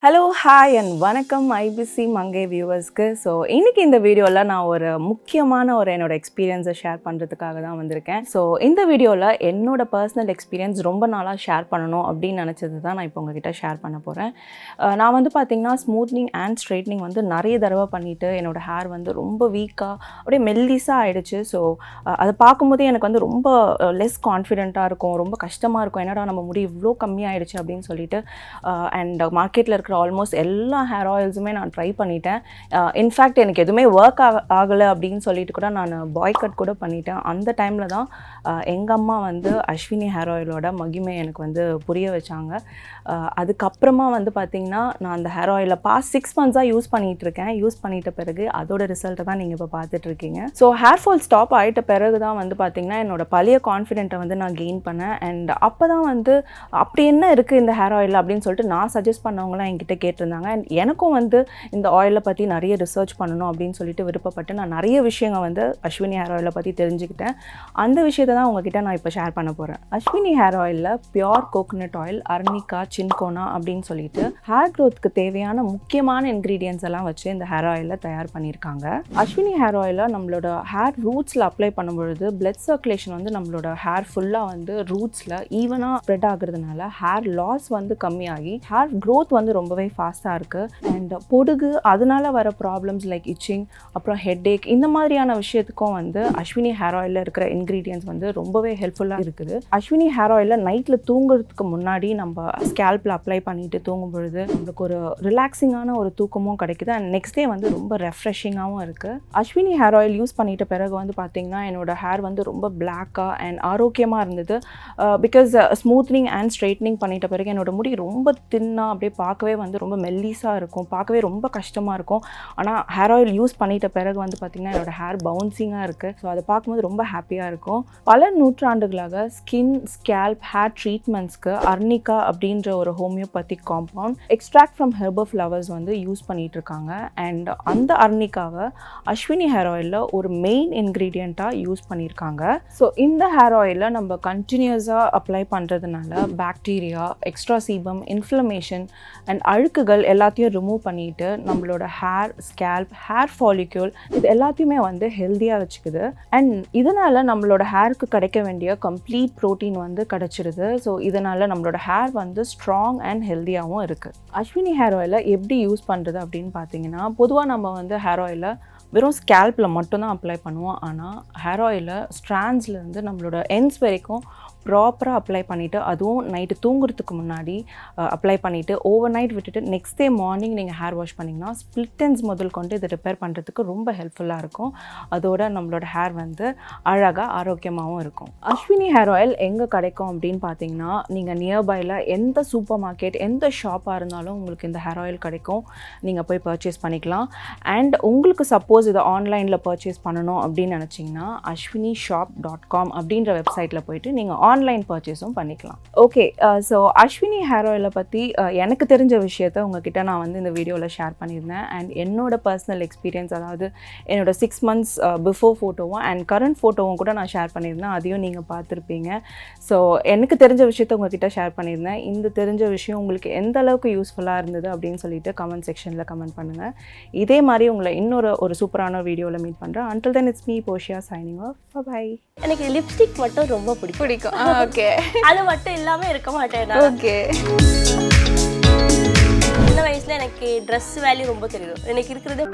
Hello hi and வணக்கம் IBC Mangai வியூவர்ஸ்க்கு. So இன்றைக்கி இந்த வீடியோவில் நான் ஒரு முக்கியமான என்னோடய எக்ஸ்பீரியன்ஸை ஷேர் பண்ணுறதுக்காக தான் வந்திருக்கேன். ஸோ இந்த வீடியோவில் என்னோட பர்சனல் எக்ஸ்பீரியன்ஸ் ரொம்ப நாளாக ஷேர் பண்ணணும் அப்படின்னு நினச்சது தான் நான் இப்போ உங்ககிட்ட ஷேர் பண்ண போகிறேன். நான் பார்த்திங்கன்னா ஸ்மூத்னிங் அண்ட் ஸ்ட்ரைட்னிங் நிறைய தடவை பண்ணிவிட்டு என்னோடய ஹேர் ரொம்ப வீக்காக அப்படியே மெல்லிஸாக ஆகிடுச்சு. ஸோ அதை பார்க்கும்போதே எனக்கு ரொம்ப லெஸ் கான்ஃபிடென்ட்டாக இருக்கும், ரொம்ப கஷ்டமாக இருக்கும். என்னடா நம்ம முடி இவ்வளோ கம்மியாகிடுச்சு அப்படின்னு சொல்லிட்டு அண்ட் மார்க்கெட்டில் இருக்கிற ஆல்மோஸ்ட் எல்லா ஹேர் ஆயில்ஸுமே நான் ட்ரை பண்ணிட்டேன். இன்ஃபேக்ட் எனக்கு எதுவுமே ஒர்க் ஆகலை அப்படின்னு சொல்லிட்டு கூட நான் பாய்கட் கூட பண்ணிட்டேன். அந்த டைமில் தான் எங்கள் அம்மா அஸ்வினி ஹேர் ஆயிலோட மகிமை எனக்கு புரிய வச்சாங்க. அதுக்கப்புறமா பார்த்திங்கன்னா நான் அந்த ஹேர் ஆயிலை பாஸ்ட் 6 மந்த்ஸாக யூஸ் பண்ணிகிட்ருக்கேன். யூஸ் பண்ணிட்ட பிறகு அதோட ரிசல்ட்டை தான் நீங்கள் இப்போ பார்த்துட்ருக்கீங்க. ஸோ ஹேர் ஃபால் ஸ்டாப் ஆகிட்ட பிறகு தான் பார்த்திங்கன்னா என்னோட பழைய கான்ஃபிடென்ட்டை நான் கெயின் பண்ணேன். அண்ட் அப்போ தான் அப்படி என்ன இருக்குது இந்த ஹேர் ஆயில் அப்படின்னு சொல்லிட்டு நான் சஜஸ்ட் பண்ணவங்களாம் என்கிட்ட கேட்டிருந்தாங்க. அண்ட் எனக்கும் இந்த ஆயிலை பற்றி நிறைய ரிசர்ச் பண்ணணும் அப்படின்னு சொல்லிட்டு விருப்பப்பட்டு நான் நிறைய விஷயங்கள் அஸ்வினி ஹேர் ஆயிலை பற்றி தெரிஞ்சுக்கிட்டேன். அந்த விஷயத்தை தான் உங்ககிட்ட நான் இப்போ ஷேர் பண்ண போகிறேன். அஸ்வினி ஹேர் ஆயிலில் pure coconut oil, arnica, cinchona அப்படின்னு சொல்லிட்டு ஹேர் க்ரோத்துக்கு தேவையான முக்கியமான இன்க்ரீடியன்ஸ் எல்லாம் வச்சு இந்த ஹேர் ஆயிலில் தயார் பண்ணியிருக்காங்க. அஸ்வினி ஹேர் ஆயிலை நம்மளோட ஹேர் ரூட்ஸில் அப்ளை பண்ணும்பொழுது பிளட் சர்க்குலேஷன் நம்மளோட ஹேர் ஃபுல்லாக ரூட்ஸில் ஈவனாக ஸ்ப்ரெட் ஆகுறதுனால ஹேர் லாஸ் கம்மியாகி ஹேர் க்ரோத் ரொம்பவே ஃபாஸ்ட்டாக இருக்குது. அண்ட் பொடுகு அதனால வர ப்ராப்ளம்ஸ் லைக் இச்சிங், அப்புறம் ஹெட்ஏக், இந்த மாதிரியான விஷயத்துக்கும் அஸ்வினி ஹேர் ஆயிலில் இருக்கிற இன்க்ரீடியன்ஸ் ரொம்பவே ஹெல்ப்ஃபுல்லாக இருக்குது. அஸ்வினி ஹேர் ஆயிலில் நைட்டில் தூங்குறதுக்கு முன்னாடி நம்ம ஸ்கேல்பில் அப்ளை பண்ணிட்டு தூங்கும் பொழுது நம்மளுக்கு ஒரு ரிலாக்ஸிங்கான ஒரு தூக்கமும் கிடைக்குது. அண்ட் நெக்ஸ்ட் டே ரொம்ப ரெஃப்ரெஷிங்காகவும் இருக்குது. அஸ்வினி ஹேர் ஆயில் யூஸ் பண்ணிட்ட பிறகு பார்த்திங்கன்னா என்னோட ஹேர் ரொம்ப பிளாக்காக அண்ட் ஆரோக்கியமாக இருந்தது. பிகாஸ் ஸ்மூத்னிங் அண்ட் ஸ்ட்ரைட்னிங் பண்ணிட்ட பிறகு என்னோட முடி ரொம்ப தின்னாக அப்படியே பார்க்கவே ரொம்ப மெல்லிஸாக இருக்கும், பார்க்கவே ரொம்ப கஷ்டமாக இருக்கும். ஆனால் ஹேர் ஆயில் யூஸ் பண்ணிட்ட பிறகு பார்த்திங்கன்னா என்னோடய ஹேர் பவுன்சிங்காக இருக்குது. ஸோ அதை பார்க்கும்போது ரொம்ப ஹாப்பியாக இருக்கும். பல நூற்றாண்டுகளாக ஸ்கின், ஸ்கேல்ப், ஹேர் ட்ரீட்மெண்ட்ஸ்க்கு அர்னிகா அப்படின்ற ஒரு homeopathic compound extract from herbal flowers use பண்ணிகிட்டு இருக்காங்க. அண்ட் அந்த அர்னிகாவை அஸ்வினி ஹேர் ஆயிலில் ஒரு மெயின் இன்க்ரீடியண்ட்டாக யூஸ் பண்ணியிருக்காங்க. ஸோ இந்த ஹேர் ஆயிலில் நம்ம கண்டினியூஸாக அப்ளை பண்ணுறதுனால bacteria, extra sebum, inflammation and அழுக்குகள் எல்லாத்தையும் ரிமூவ் பண்ணிவிட்டு நம்மளோட ஹேர், ஸ்கேல்ப், ஹேர் ஃபாலிக்யூல் இது எல்லாத்தையுமே ஹெல்த்தியாக வச்சுக்குது. அண்ட் இதனால் நம்மளோட ஹேருக்கு கிடைக்க வேண்டிய கம்ப்ளீட் ப்ரோட்டீன் கிடச்சிடுது. ஸோ இதனால் நம்மளோட ஹேர் ஸ்ட்ராங் அண்ட் ஹெல்த்தியாகவும் இருக்குது. அஸ்வினி ஹேர் ஆயிலை எப்படி யூஸ் பண்ணுறது அப்படின்னு பார்த்தீங்கன்னா, பொதுவாக நம்ம ஹேர் ஆயிலை வெறும் ஸ்கேல்பில் மட்டும்தான் அப்ளை பண்ணுவோம். ஆனால் ஹேர் ஆயிலை ஸ்ட்ராண்ட்ஸ்லேருந்து நம்மளோட எண்ட்ஸ் வரைக்கும் ப்ராப்பராக அப்ளை பண்ணிவிட்டு, அதுவும் நைட்டு தூங்குறதுக்கு முன்னாடி அப்ளை பண்ணிவிட்டு ஓவர் நைட் விட்டுட்டு நெக்ஸ்ட் டே மார்னிங் நீங்கள் ஹேர் வாஷ் பண்ணிங்கன்னா ஸ்ப்ளிட் எண்ட்ஸ் முதல் கொண்டு இதை ரிப்பேர் பண்ணுறதுக்கு ரொம்ப ஹெல்ப்ஃபுல்லாக இருக்கும். அதோட நம்மளோட ஹேர் அழகாக ஆரோக்கியமாகவும் இருக்கும். அஸ்வினி ஹேர் ஆயில் எங்கே கிடைக்கும் அப்படின்னு பார்த்தீங்கன்னா, நீங்கள் நியர்பையில் எந்த சூப்பர் மார்க்கெட், எந்த ஷாப்பாக இருந்தாலும் உங்களுக்கு இந்த ஹேர் ஆயில் கிடைக்கும். நீங்கள் போய் பர்ச்சேஸ் பண்ணிக்கலாம். அண்ட் உங்களுக்கு சப்போஸ் இதை ஆன்லைனில் பர்ச்சேஸ் பண்ணணும் அப்படின்னு நினச்சிங்கன்னா ashwinishop.com அப்படின்ற வெப்சைட்டில் போயிட்டு நீங்கள் ஆன்லைன் பர்ச்சேஸும் பண்ணிக்கலாம். ஓகே, ஸோ அஸ்வினி ஹேர் ஆயிலை பற்றி எனக்கு தெரிஞ்ச விஷயத்தை உங்ககிட்ட நான் இந்த வீடியோவில் ஷேர் பண்ணியிருந்தேன். அண்ட் என்னோட பர்சனல் எக்ஸ்பீரியன்ஸ், அதாவது என்னோட 6 months பிஃபோர் ஃபோட்டோவும் அண்ட் கரண்ட் ஃபோட்டோவும் கூட நான் ஷேர் பண்ணியிருந்தேன். அதையும் நீங்கள் பார்த்துருப்பீங்க. ஸோ எனக்கு தெரிஞ்ச விஷயத்தை உங்ககிட்ட ஷேர் பண்ணியிருந்தேன். இந்த தெரிஞ்ச விஷயம் உங்களுக்கு எந்த அளவுக்கு யூஸ்ஃபுல்லாக இருந்தது அப்படின்னு சொல்லிட்டு கமெண்ட் செக்ஷனில் கமெண்ட் பண்ணுங்கள். இதே மாதிரி உங்களை இன்னொரு சூப்பரான வீடியோவில் மீட் பண்ணுறேன். Until then, it's me, Portia, signing off. Bye-bye. எனக்கு லிப்ஸ்டிக் மட்டும் ரொம்ப பிடிக்கும். ஓகே, அது மட்டும் இல்லாம இருக்க மாட்டேன். ஓகே. சின்ன வயசுல எனக்கு ட்ரெஸ் வேல்யூ ரொம்ப தெரியும். எனக்கு இருக்கிறது